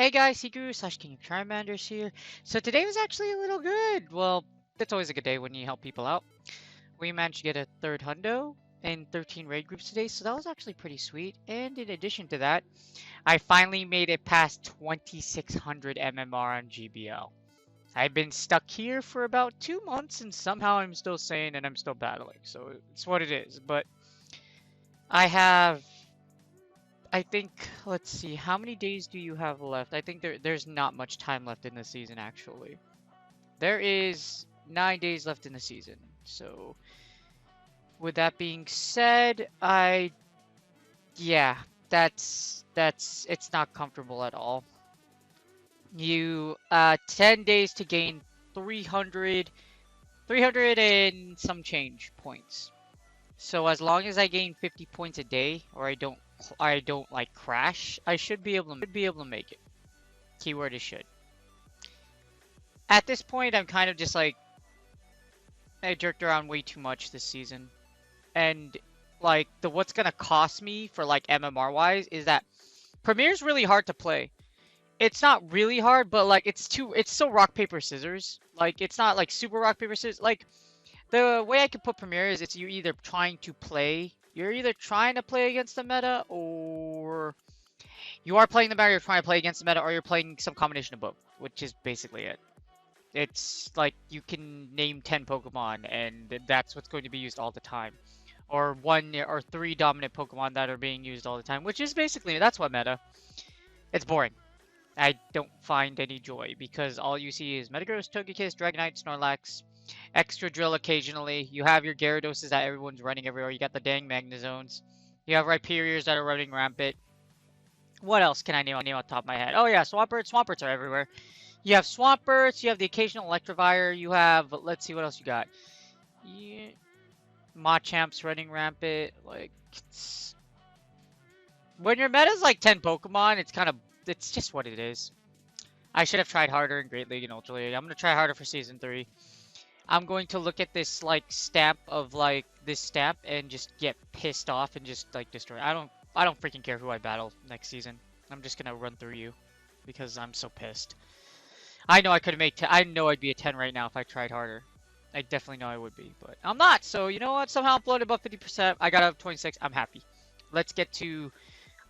Hey guys, Hikaru slash King of Charmanders here. So today was actually a little good. Well, that's always a good day when you help people out. We managed to get a third hundo in 13 raid groups today, so that was actually pretty sweet. And in addition to that, I finally made it past 2600 MMR on GBL. I've been stuck here for about 2 months and somehow I'm still sane and I'm still battling, so it's what it is. But I have I think, let's see, how many days do you have left? I think there's not much time left in the season, actually. There is 9 days left in the season. So, with that being said, yeah, it's not comfortable at all. 10 days to gain 300 and some change points. So as long as I gain 50 points a day, or I don't like crash, I should be able to make it. Keyword is should. At this point, I'm kind of just like, I jerked around way too much this season. And like what's gonna cost me for like MMR wise is that Premier's really hard to play. It's not really hard, but like it's still rock paper scissors. Like it's not like super rock paper scissors. Like the way I could put Premier is you're either trying to play against the meta, or you are playing the meta, you're trying to play against the meta, or you're playing some combination of both, which is basically it. It's like you can name 10 Pokemon, and that's what's going to be used all the time. Or 1 or 3 dominant Pokemon that are being used all the time, which is basically, that's what meta. It's boring. I don't find any joy, because all you see is Metagross, Togekiss, Dragonite, Snorlax, extra drill occasionally. You have your Gyarados that everyone's running everywhere. You got the dang Magnezones. You have Rhyperiors that are running rampant. What else can I name off the top of my head? Oh yeah, Swamperts. Swamperts are everywhere. You have Swamperts. You have the occasional Electivire. You have, let's see what else you got. Yeah, Machamp's running rampant. Like, when your meta's like 10 Pokemon, it's just what it is. I should have tried harder in Great League and Ultra League. I'm gonna try harder for Season 3. I'm going to look at this like stamp and just get pissed off and just like destroy. I don't freaking care who I battle next season. I'm just gonna run through you because I'm so pissed. I know I could have made I know I'd be a 10 right now if I tried harder. I definitely know I would be, but I'm not. So you know what? Somehow I'm floated above 50%. I got up 26. I'm happy. Let's get to.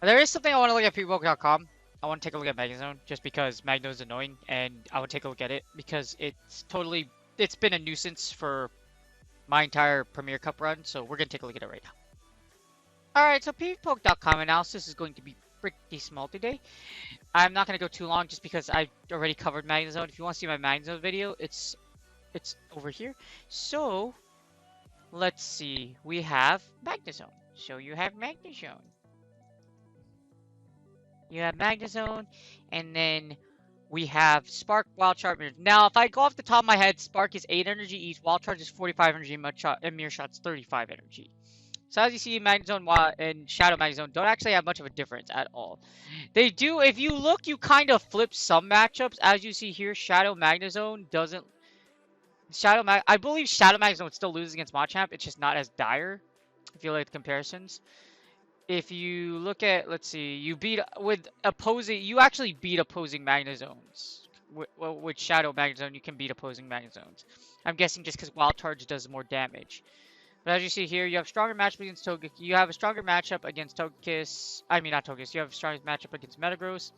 There is something I want to look at freebook.com. I want to take a look at Magnezone just because Magno's annoying, and I would take a look at it because it's been a nuisance for my entire Premier Cup run, so we're going to take a look at it right now. Alright, so PvPoke.com analysis is going to be pretty small today. I'm not going to go too long just because I've already covered Magnezone. If you want to see my Magnezone video, it's over here. So, let's see. We have Magnezone. So you have Magnezone. You have Magnezone, and then we have Spark, Wild Charge, Mirror. Now, if I go off the top of my head, Spark is 8 energy each, Wild Charge is 45 energy, and Mirror Shot's 35 energy. So as you see, Magnezone and Shadow Magnezone don't actually have much of a difference at all. They do, if you look, you kind of flip some matchups. As you see here, Shadow Magnezone doesn't... I believe Shadow Magnezone still loses against Machamp. It's just not as dire, if you like the comparisons. If you look at, let's see, you actually beat opposing Magnezones. With Shadow Magnezone, you can beat opposing Magnezones. I'm guessing just because Wild Charge does more damage. But as you see here, you have stronger matchup against Togekiss. You have a stronger matchup against Togekiss. I mean, not Togekiss. You have a stronger matchup against Metagross.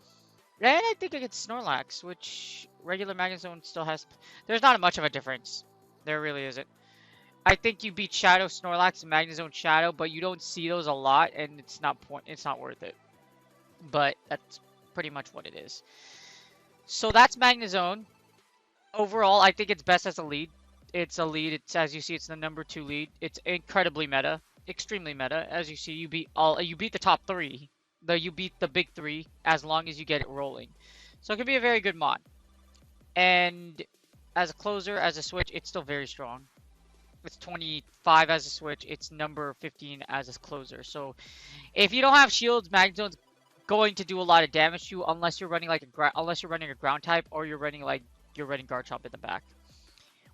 And I think against Snorlax, which regular Magnezone still has. There's not much of a difference. There really isn't. I think you beat Shadow Snorlax and Magnezone Shadow, but you don't see those a lot, and it's not worth it. But that's pretty much what it is. So that's Magnezone. Overall, I think it's best as a lead. It's a lead. It's, as you see, it's the number 2 lead. It's incredibly meta, extremely meta. As you see, you beat the top 3. You beat the big 3 as long as you get it rolling. So it can be a very good mod. And as a closer, as a switch, it's still very strong. It's 25 as a switch. It's number 15 as a closer. So if you don't have shields, Magnezone's going to do a lot of damage to you unless you're running like a ground type, or you're running Garchomp in the back.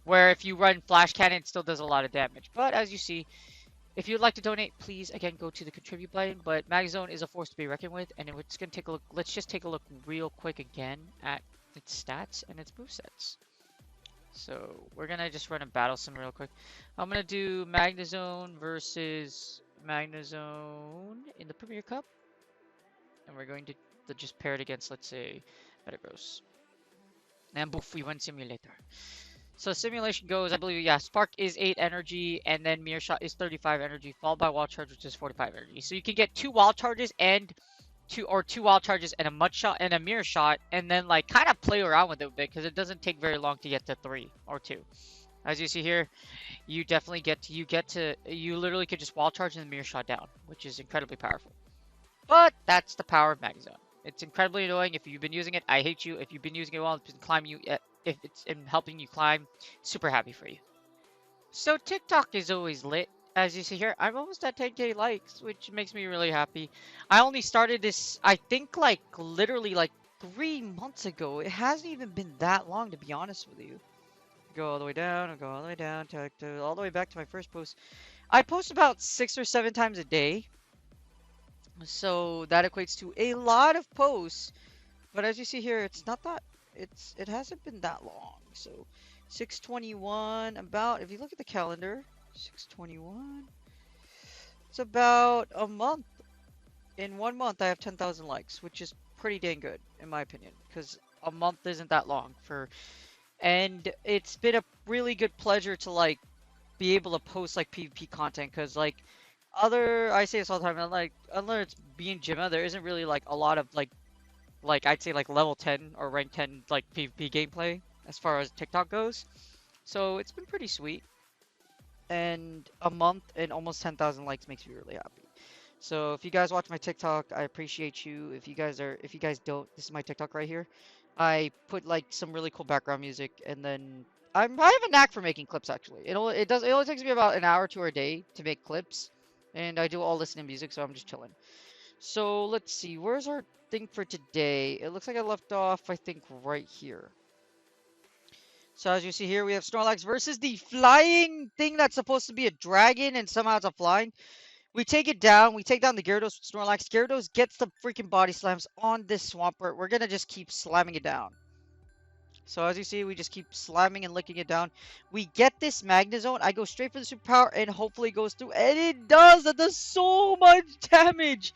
Where if you run Flash Cannon, it still does a lot of damage. But as you see, If you'd like to donate, please again go to the contribute button. But Magzone is a force to be reckoned with, and we're just gonna take a look. Let's just take a look real quick again at its stats and its movesets. So we're gonna just run a battle sim real quick. I'm gonna do Magnezone versus Magnezone in the Premier Cup, and we're going to just pair it against, let's say, Metagross. And boof, we win simulator. So simulation goes, I believe, yeah, Spark is 8 energy, and then Mirror Shot is 35 energy, followed by Wild Charge, which is 45 energy. So you can get 2 Wild Charges and two Wild Charges and a Mud Shot and a Mirror Shot, and then like kind of play around with it a bit because it doesn't take very long to get to 3 or 2. As you see here, you definitely you literally could just Wild Charge and the Mirror Shot down, which is incredibly powerful. But that's the power of Magnezone. It's incredibly annoying. If you've been using it, I hate you. If you've been using it while it's been climbing you, if it's in helping you climb, super happy for you. So TikTok is always lit. As you see here, I'm almost at 10k likes, which makes me really happy. I only started this, I think, like literally like 3 months ago. It hasn't even been that long, to be honest with you. Go all the way down, I'll go all the way down, all the way back to my first post. I post about 6 or 7 times a day. So that equates to a lot of posts. But as you see here, it's not that, it hasn't been that long. So 621, about, if you look at the calendar, 621, it's about a month. In 1 month, I have 10,000 likes, which is pretty dang good, in my opinion, because a month isn't that long and it's been a really good pleasure to like be able to post like PvP content, because like I say this all the time, like unless it's being Jimma, there isn't really like a lot of like I'd say like level 10 or rank 10 like PvP gameplay as far as TikTok goes. So it's been pretty sweet. And a month and almost 10,000 likes makes me really happy. So if you guys watch my TikTok, I appreciate you. If you guys don't, this is my TikTok right here. I put like some really cool background music, and then I have a knack for making clips actually. It only takes me about an hour to a day to make clips, and I do all listening music, so I'm just chilling. So let's see, where's our thing for today? It looks like I left off, I think, right here. So as you see here, we have Snorlax versus the flying thing that's supposed to be a dragon, and somehow it's a flying. We take it down. We take down the Gyarados with Snorlax. Gyarados gets the freaking body slams on this Swampert. We're going to just keep slamming it down. So as you see, we just keep slamming and licking it down. We get this Magnezone. I go straight for the superpower and hopefully it goes through. And it does! That does so much damage!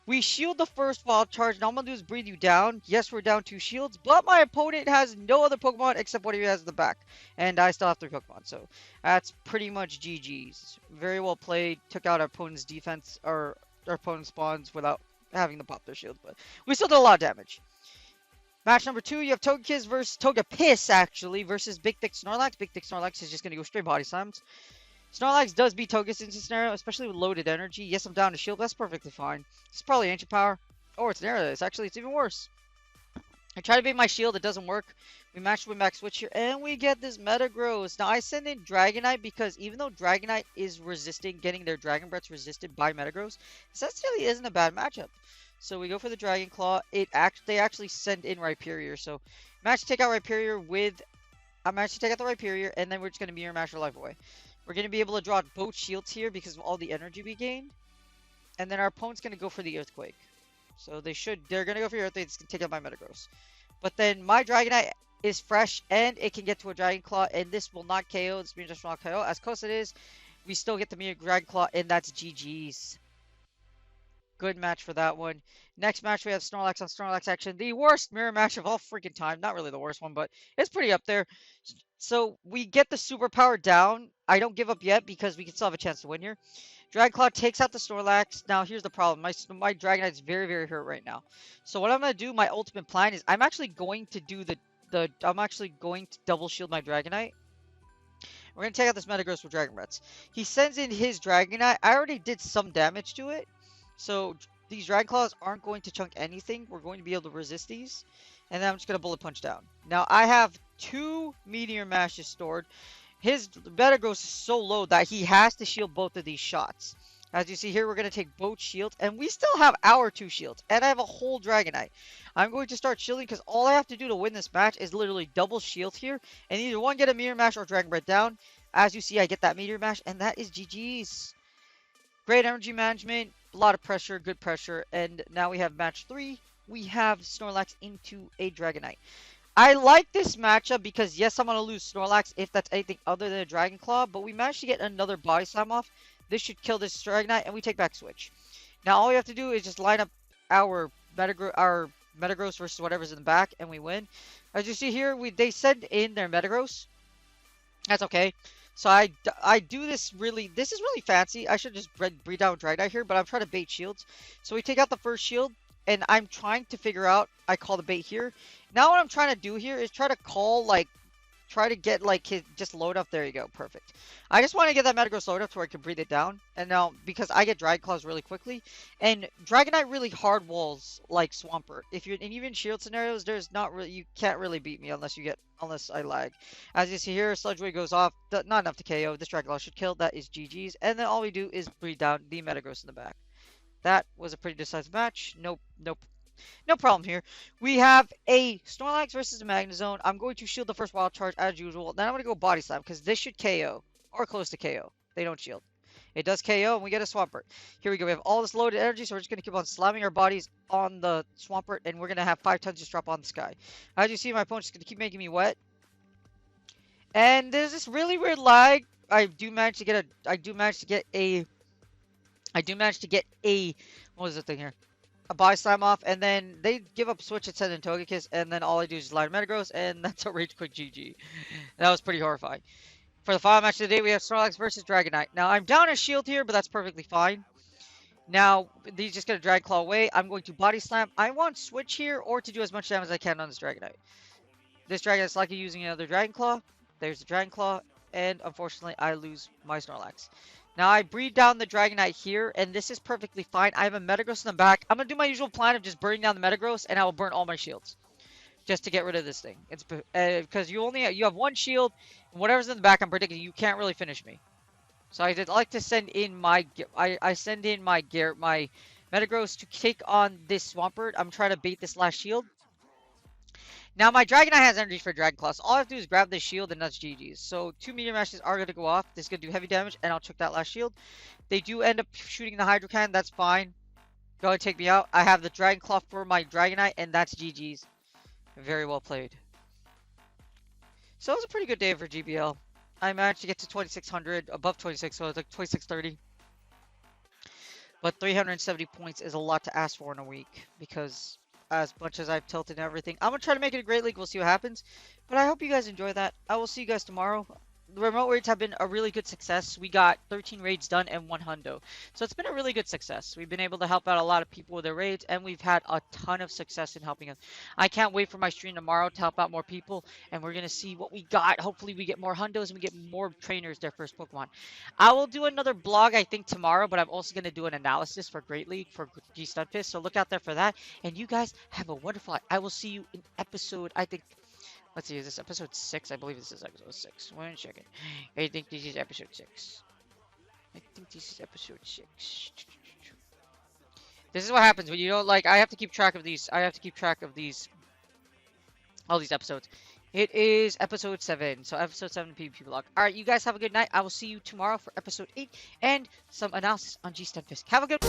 We shield the first Wild Charge. Now all I'm going to do is breathe you down. Yes, we're down 2 shields, but my opponent has no other Pokemon except what he has in the back. And I still have 3 Pokemon, so that's pretty much GG's. Very well played. Took out our opponent's defense, or our opponent's spawns without having to pop their shield, but we still did a lot of damage. Match number 2, you have Togekiss versus Togepiss, actually, versus Big Thick Snorlax. Big Thick Snorlax is just going to go straight body slams. Snorlax does beat Togekiss in this scenario, especially with loaded energy. Yes, I'm down to shield, but that's perfectly fine. It's probably Ancient Power. Or it's an Aerialist. Actually, it's even worse. I try to beat my shield, it doesn't work. We match with Max Switch here, and we get this Metagross. Now, I send in Dragonite because even though Dragonite is resisting, getting their Dragon Breaths resisted by Metagross, this actually isn't a bad matchup. So we go for the Dragon Claw. They actually send in Rhyperior. So, match to take out Rhyperior with... I managed to take out the Rhyperior, and then we're just going to Mirror Mash our life away. We're going to be able to draw both shields here because of all the energy we gained. And then our opponent's going to go for the Earthquake. So they're going to go for the Earthquake. It's going to take out my Metagross. But then my Dragonite is fresh and it can get to a Dragon Claw. And this will not KO. This means will not KO. As close as it is, we still get the Mirror Dragon Claw, and that's GG's. Good match for that one. Next match, we have Snorlax on Snorlax action. The worst mirror match of all freaking time. Not really the worst one, but it's pretty up there. So we get the superpower down. I don't give up yet because we can still have a chance to win here. Dragon Claw takes out the Snorlax. Now, here's the problem. My Dragonite is very, very hurt right now. So what I'm going to do, my ultimate plan is I'm actually going to do I'm actually going to double shield my Dragonite. We're going to take out this Metagross with Dragon Breaths. He sends in his Dragonite. I already did some damage to it. So these Dragon Claws aren't going to chunk anything. We're going to be able to resist these. And then I'm just going to Bullet Punch down. Now, I have 2 Meteor Mashes stored. His Metagross is so low that he has to shield both of these shots. As you see here, we're going to take both shields. And we still have our 2 shields. And I have a whole Dragonite. I'm going to start shielding because all I have to do to win this match is literally double shield here. And either one get a Meteor Mash or Dragon Breath down. As you see, I get that Meteor Mash. And that is GG's. Great energy management, a lot of pressure, good pressure, and now we have match 3. We have Snorlax into a Dragonite. I like this matchup because yes, I'm gonna lose Snorlax if that's anything other than a Dragon Claw, but we managed to get another Body Slam off. This should kill this Dragonite, and we take back Switch. Now all we have to do is just line up our Metagross versus whatever's in the back, and we win. As you see here, they send in their Metagross. That's okay. So I do this really, this is really fancy. I should just breed down Dragonite here, but I'm trying to bait shields. So we take out the first shield, and I'm trying to figure out, I call the bait here. Now what I'm trying to do here is try to call, like, try to get, like, his, just load up. There you go. Perfect. I just want to get that Metagross load up so I can breathe it down. And now, because I get Dragon Claws really quickly, and Dragonite really hard walls, like Swampert. If you're in even shield scenarios, there's not really, you can't really beat me unless I lag. As you see here, Sludge Wave goes off. Not enough to KO. This Dragon Claw should kill. That is GG's. And then all we do is breathe down the Metagross in the back. That was a pretty decisive match. No problem here. We have a Snorlax versus a Magnezone. I'm going to shield the first Wild Charge as usual. Then I'm going to go Body Slam because this should KO. Or close to KO. They don't shield. It does KO and we get a Swampert. Here we go. We have all this loaded energy, so we're just going to keep on slamming our bodies on the Swampert, and we're going to have 5 tons just drop on the sky. As you see, my opponent's going to keep making me wet. And there's this really weird lag. I do manage to get a what was the thing here? A Body Slam off, and then they give up Switch and send in Togekiss, and then all I do is line Metagross, and that's a Rage Quit GG. That was pretty horrifying. For the final match of the day, we have Snorlax versus Dragonite. Now, I'm down a shield here, but that's perfectly fine. Now, he's just going to Dragon Claw away. I'm going to Body Slam. I want Switch here, or to do as much damage as I can on this Dragonite. This Dragonite's likely using another Dragon Claw. There's the Dragon Claw, and unfortunately, I lose my Snorlax. Now, I breed down the Dragonite here, and this is perfectly fine. I have a Metagross in the back. I'm going to do my usual plan of just burning down the Metagross, and I will burn all my shields. Just to get rid of this thing. It's because you have one shield, and whatever's in the back, I'm predicting you can't really finish me. So I did like to send in my my Metagross to take on this Swampert. I'm trying to bait this last shield. Now my Dragonite has energy for Dragon Claw, so all I have to do is grab this shield, and that's GG's. So 2 Meteor Mashes are going to go off. This is going to do heavy damage, and I'll check that last shield. They do end up shooting the Hydro Cannon. That's fine. Go ahead and take me out. I have the Dragon Claw for my Dragonite, and that's GG's. Very well played. So it was a pretty good day for GBL. I managed to get to 2600, above 26, so it was like 2630. But 370 points is a lot to ask for in a week, because as much as I've tilted and everything, I'm going to try to make it a great league. We'll see what happens. But I hope you guys enjoy that. I will see you guys tomorrow. The remote raids have been a really good success. We got 13 raids done and 1 hundo. So it's been a really good success. We've been able to help out a lot of people with their raids, and we've had a ton of success in helping us. I can't wait for my stream tomorrow to help out more people, and we're going to see what we got. Hopefully we get more hundos and we get more trainers their first Pokemon. I will do another blog, I think, tomorrow, but I'm also going to do an analysis for Great League for G Stunfish. So look out there for that. And you guys have a wonderful night. I will see you in episode, I think, let's see, is this episode 6? I believe this is episode 6. One second. I think this is episode 6. This is what happens when you don't, like, I have to keep track of these. All these episodes. It is episode 7. So episode 7 PvP vlog. Alright, you guys have a good night. I will see you tomorrow for episode 8 and some analysis on G Stunfish. Have a good